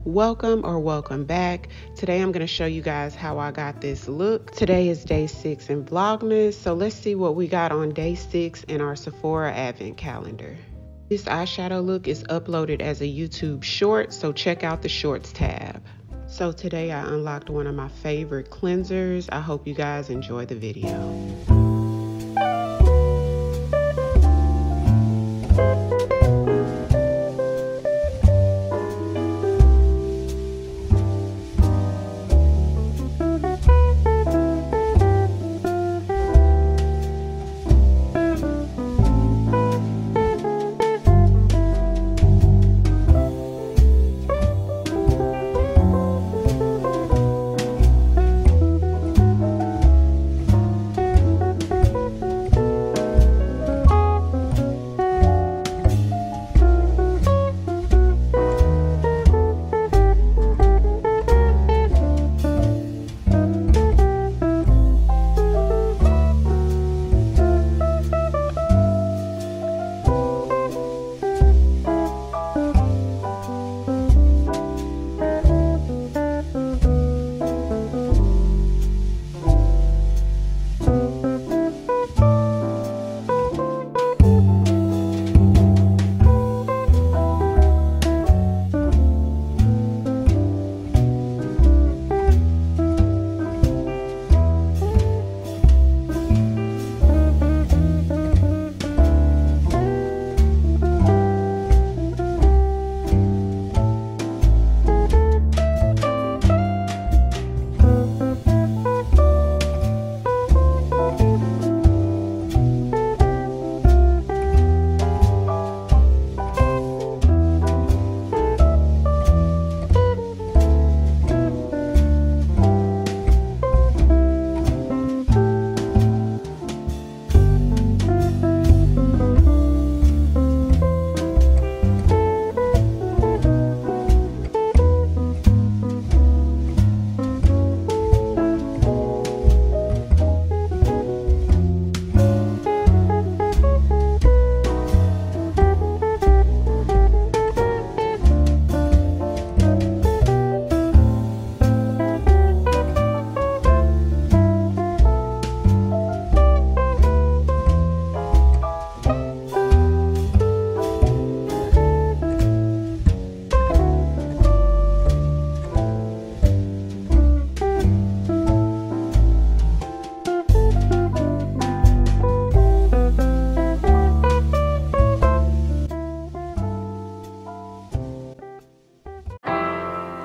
Welcome back. Today I'm going to show you guys how I got this look. Today is day 6 in Vlogmas, so let's see what we got on day 6 in our Sephora advent calendar. This eyeshadow look is uploaded as a YouTube short, so check out the shorts tab. So today I unlocked one of my favorite cleansers. I hope you guys enjoy the video.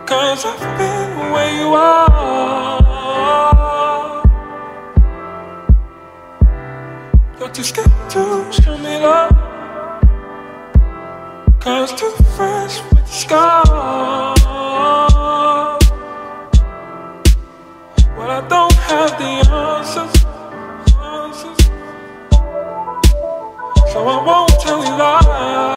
Cause I've been where you are. You're too scared to show me love, cause too fresh with the scars. Well, I don't have the answers, so I won't tell